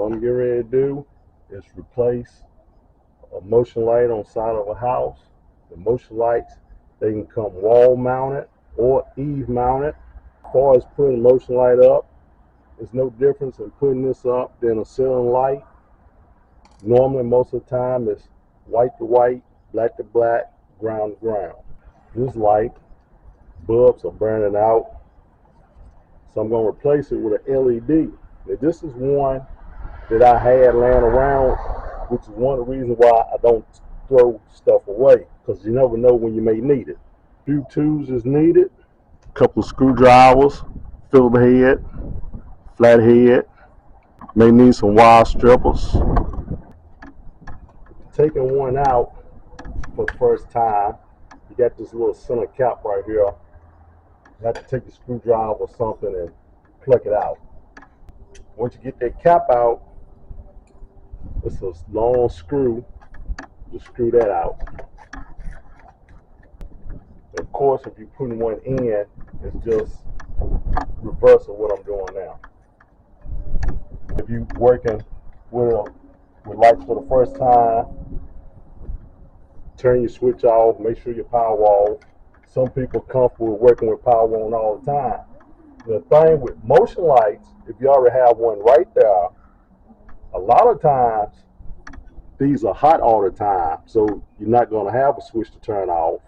What I'm getting ready to do is replace a motion light on the side of a house. The motion lights, they can come wall mounted or eave mounted. As far as putting a motion light up, there's no difference in putting this up than a ceiling light. Normally, most of the time, it's white to white, black to black, ground to ground. This light, bulbs are burning out, so I'm going to replace it with an LED. Now, this is one that I had laying around, which is one of the reasons why I don't throw stuff away, because you never know when you may need it. A few tools is needed, a couple of screwdrivers, Phillips head, flathead, may need some wire strippers. Taking one out for the first time, you got this little center cap right here. You have to take a screwdriver or something and pluck it out. Once you get that cap out, it's a long screw. You screw that out. And of course, if you're putting one in, it's just reverse of what I'm doing now. If you're working with lights for the first time, turn your switch off, make sure your power off. Some people are comfortable working with power on all the time. The thing with motion lights, if you already have one right there, a lot of times these are hot all the time, so you're not going to have a switch to turn off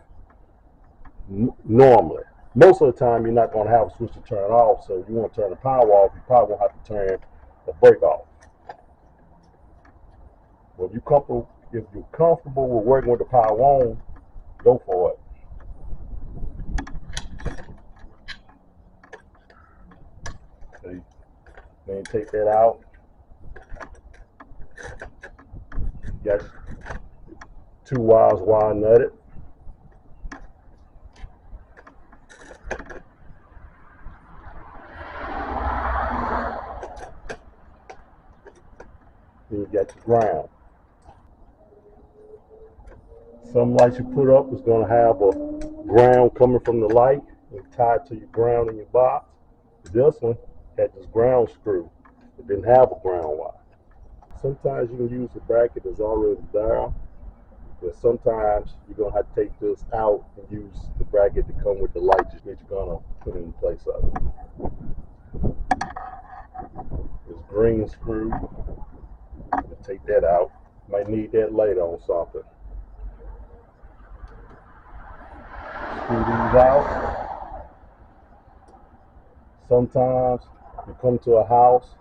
normally. Most of the time you're not going to have a switch to turn off, so you want to turn the power off, you probably won't have to turn the brake off. Well, if you're comfortable with working with the power on, go for it. Okay. Then take that out. You got two wires wire nutted. Then you got your ground. Some lights you put up is going to have a ground coming from the light and tied to your ground in your box. This one had this ground screw. It didn't have a ground wire. Sometimes you can use a bracket that's already there, but sometimes you're going to have to take this out and use the bracket to come with the light that you're going to put in place of it. This green screw, take that out. Might need that later on something. Screw these out. Sometimes you come to a house,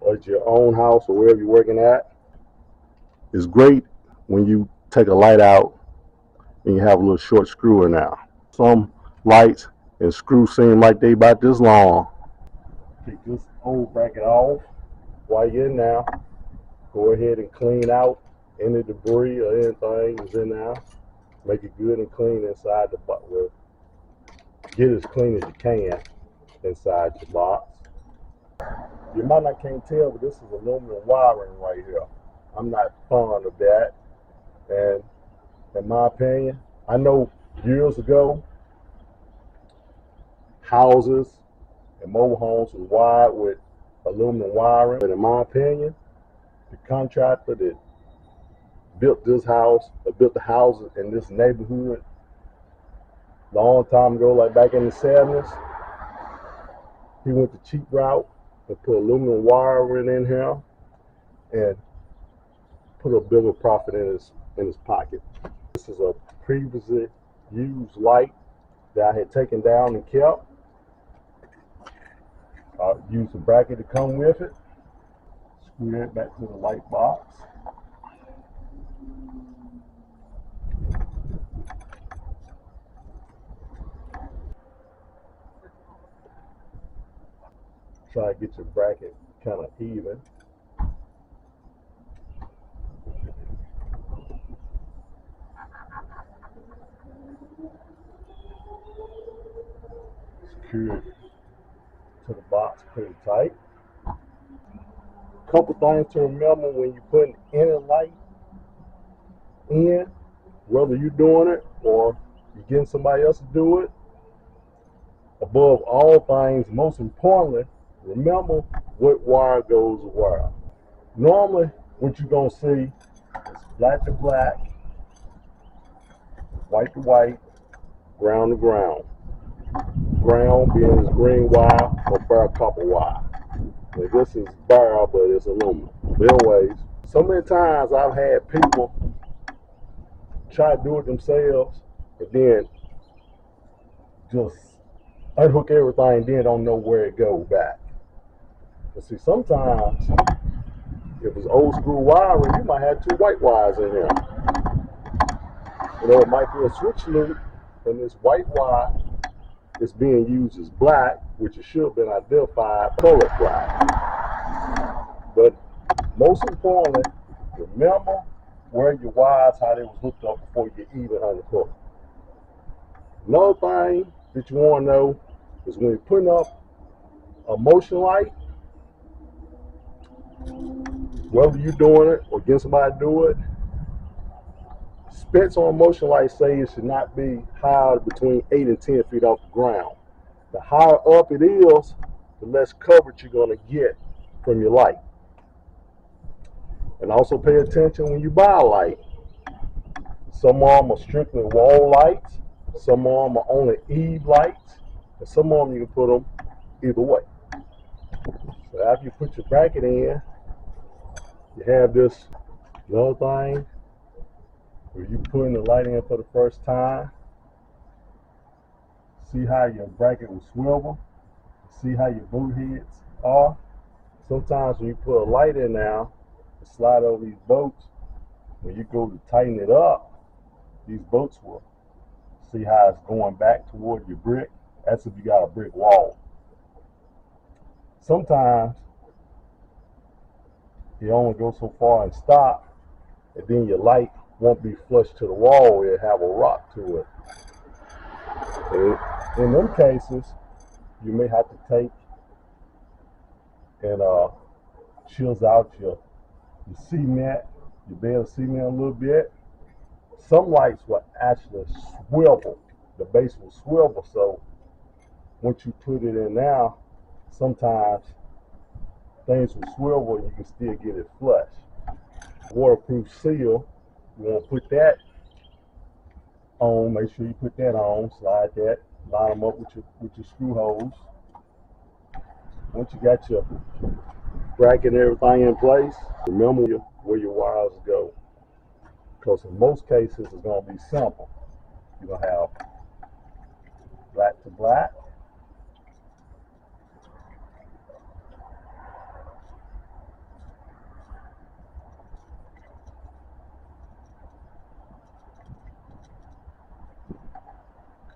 or it's your own house, or wherever you're working at. It's great when you take a light out and you have a little short screw in there. Some lights and screws seem like they about this long. Take this old bracket off. While you're in there, go ahead and clean out any debris or anything that's in there. Make it good and clean inside the box. Well, get as clean as you can inside your box. You might not can't tell, but this is aluminum wiring right here. I'm not fond of that, and in my opinion, I know years ago houses and mobile homes were wired with aluminum wiring, but in my opinion, the contractor that built this house or built the houses in this neighborhood long time ago, like back in the 70s, he went the cheap route and put aluminum wiring in here and put a bigger profit in his pocket. This is a previously used light that I had taken down and kept. I used a bracket to come with it. Screw that back to the light box. Try to get your bracket kind of even. Secure it to the box pretty tight. Couple things to remember when you're putting any light in, whether you're doing it or you're getting somebody else to do it. Above all things, most importantly, remember what wire goes where. Normally, what you're gonna see is black to black, white to white, ground to ground. Ground being this green wire or bare copper wire. Now, this is bare, but it's aluminum. Anyways, so many times I've had people try to do it themselves, and then just unhook everything, then don't know where it goes back. But see, sometimes if it's old school wiring, you might have two white wires in here. You know, it might be a switch loop, and this white wire is being used as black, which it should have been identified color black. But most importantly, remember where your wires, how they was hooked up before you even unhook. Another thing that you want to know is when you're putting up a motion light, whether you're doing it or getting somebody to do it, specs on a motion light say it should not be higher between 8 and 10 feet off the ground. The higher up it is, the less coverage you're going to get from your light. And also pay attention when you buy a light. Some of them are strictly wall lights, some of them are only eave lights, and some of them you can put them either way. So after you put your bracket in, you have this little thing where you putting the light in for the first time. See how your bracket will swivel. See how your bolt heads are. Sometimes when you put a light in now, slide over these bolts, when you go to tighten it up, these bolts will see how it's going back toward your brick. That's if you got a brick wall. Sometimes you only go so far and stop, and then your light won't be flush to the wall, it'll have a rock to it. And in them cases, you may have to take and chisel out your cement, your bed of cement a little bit. Some lights will actually swivel. The base will swivel, so once you put it in now, sometimes things will swivel and you can still get it flush. Waterproof seal, you want to put that on, make sure you put that on, slide that, line them up with your screw holes. Once you got your bracket and everything in place, remember where your wires go. Because in most cases, it's going to be simple. You're going to have black to black,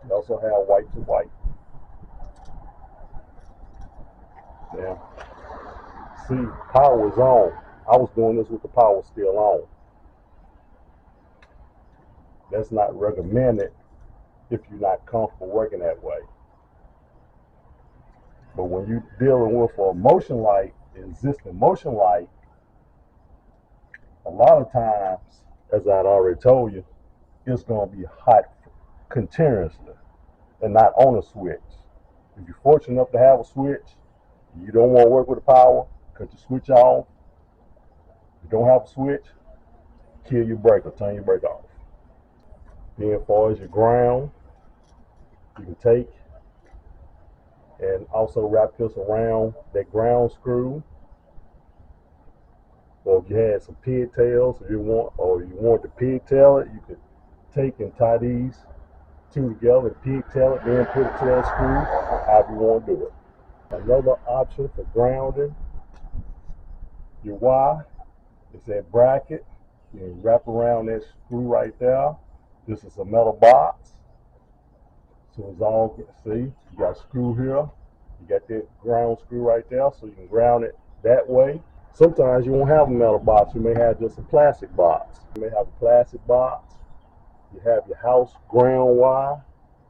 you also have white to white. Now, see, power is on. I was doing this with the power still on. That's not recommended if you're not comfortable working that way. But when you're dealing with a motion light, existing motion light, a lot of times, as I'd already told you, it's going to be hot continuously and not on a switch. If you're fortunate enough to have a switch, you don't want to work with the power, cut your switch off. If you don't have a switch, kill your breaker, turn your breaker off. Then as far as your ground, you can take and also wrap this around that ground screw. Or if you had some pigtails, if you want to pigtail it, you could take and tie these two together and pigtail it, then put it to that screw, however you want to do it. Another option for grounding your wire is that bracket. You can wrap around that screw right there. This is a metal box. So it's all, see, you got a screw here. You got that ground screw right there, so you can ground it that way. Sometimes you won't have a metal box. You may have just a plastic box. You may have a plastic box. You have your house ground wire,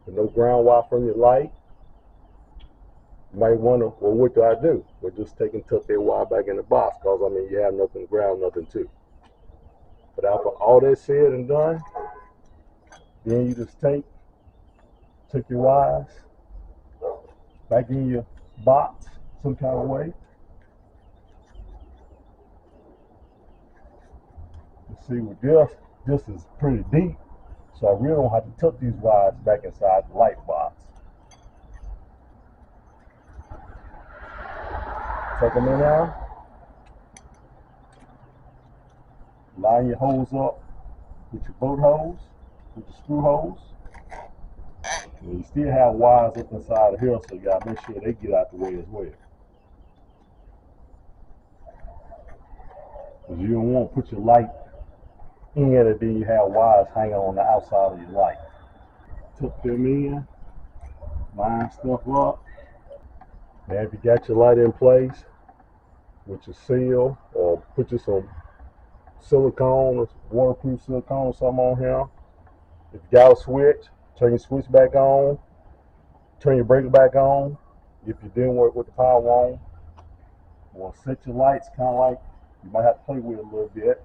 and no ground wire from your light. You might wonder, well, what do I do? Well, just take and tuck that wire back in the box, because, I mean, you have nothing to ground, nothing to. But after all that said and done, then you just take your wires back in your box some kind of way. See, with this is pretty deep, so I really don't have to tuck these wires back inside the light box. Tuck them in now. Line your hose up with your boat hose, with the screw hose. And you still have wires up inside of here, so you gotta make sure they get out the way as well. Because you don't want to put your light in and then you have wires hanging on the outside of your light. Tuck them in, line stuff up. Now if you got your light in place with your seal, or put you some silicone, waterproof silicone or something on here. If you got a switch, turn your switch back on, turn your breaker back on. If you didn't work with the power on, you want to set your lights kind of like you might have to play with it a little bit.